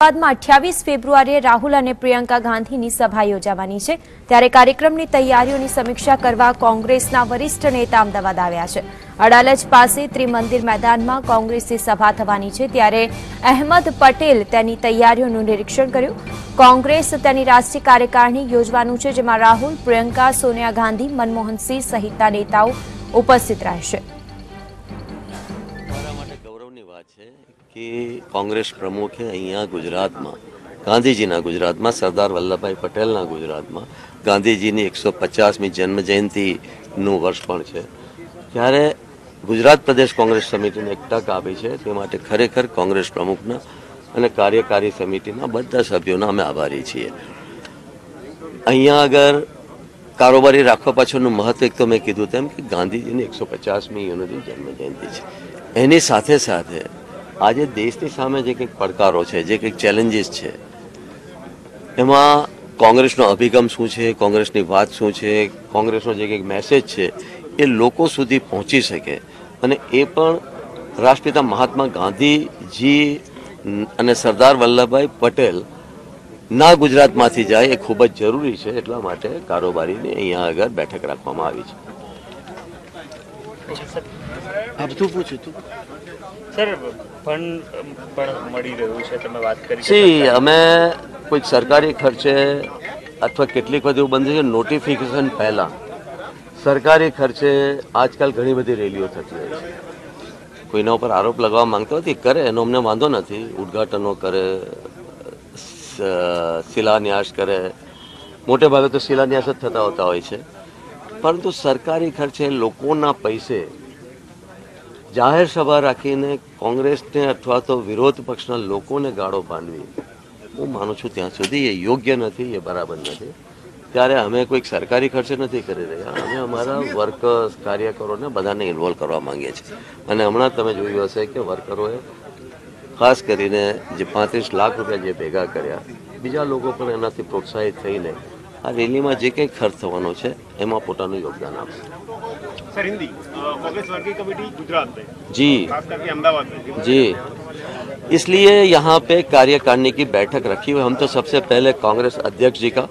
અમદાવાદમાં 28 ફેબ્રુઆરીએ રાહુલ અને પ્રિયંકા ગાંધીની સભા યોજાવાની છે ત્યારે કાર્યક્રમની તૈયારીઓની સમીક્ષા કરવા કોંગ્રેસના વરિષ્ઠ નેતા અમદાવાદ આવ્યા છે। અડાલજ પાસે ત્રિમંદિર મેદાનમાં કોંગ્રેસની સભા થવાની છે ત્યારે અહેમદ પટેલ તેની તૈયારીઓનું નિરીક્ષણ કર્યું। કોંગ્રેસ તેની રાષ્ટ્રીય કાર્યકારિણી યોજવાનું છે જેમાં રાહુલ, પ્રિયંકા, સોનિયા ગાંધી, મનમોહન સિંહ સહિતના નેતાઓ ઉપસ્થિત રહેશે। कि कांग्रेस प्रमुख है अँ गुजरात में गांधीजी गुजरात में सरदार वल्लभभाई पटेल गुजरात में गांधीजी 150मी जन्म जयंती वर्ष पण है त्यारे गुजरात प्रदेश कांग्रेस समिति ने एक तक आपी है ते माटे खरेखर कांग्रेस प्रमुखना अने कार्यकारी समितिना बधा सभ्योना अमे आभारी छीए। अहींया अगर कारोबारी राखवा पाछळनुं महत्व एक तो मैं कीधुं तेम कि गांधीजी 150मी जन्म जयंती है एनी साथे साथे आज देश की सामे जे कंईक પડકારો છે જે કંઈક ચેલેન્જીસ છે એમાં કોંગ્રેસનો અભિગમ શું છે, કોંગ્રેસની વાત શું છે, કોંગ્રેસનો જે કંઈક મેસેજ છે એ લોકો સુધી પહોંચી શકે અને એ પણ રાષ્ટ્રપિતા મહાત્મા ગાંધીજી અને સરદાર વલ્લભભાઈ પટેલ ના ગુજરાતમાંથી જાય એ ખૂબ જ જરૂરી છે। એટલા માટે કારોબારીને અહીંયા આગળ બેઠક રાખવામાં આવી છે। આ બધું પૂછ્યું તું सर फंड मળી રહ્યું છે તમે વાત કરી જી અમે કોઈ સરકારી ખર્ચે અથવા કેટલીક વખત એવું બનશે કે નોટિફિકેશન પહેલા સરકારી ખર્ચે આજકાલ ઘણી બધી રેલીઓ થતી હોય છે। કોઈના ઉપર આરોપ લગાવવા માંગતો નથી કરે એનો અમને વાંધો નથી, ઉદ્ઘાટનો કરે, શિલાન્યાસ કરે, મોટે ભાગે તો શિલાન્યાસ જ થતા હોતા હોય છે પરંતુ સરકારી ખર્ચે લોકોના પૈસે जाहिर सभा राखीने कांग्रेस ने अथवा तो विरोध पक्षना लोकोने गाळो बांधवी हूँ मानु छूं त्यां सुधी ये योग्य नहीं, ये बराबर नहीं। त्यारे अमे कोई सरकारी खर्चे नहीं करी रह्या, अमे अमारा वर्कर्स कार्यकरोने बधाने इन्वोल्व करवा मांगीए छीए। अने हमणां तमे जोयुं हशे के वर्करोए खास करीने जे 35 लाख रुपया जे भेगा कर्या, बीजा लोको पण एनाथी प्रोत्साहित थईने आ रेलीमां जे कंई खर्च थवानो छे एमां पोतानुं योगदान आपशे। Sir Hindi Congress working committee Gujarat में जी खास करके अहमदाबाद में जी इसलिए यहाँ पे कार्यकारिणी की बैठक रखी हुई। हम तो सबसे पहले कांग्रेस अध्यक्ष जी का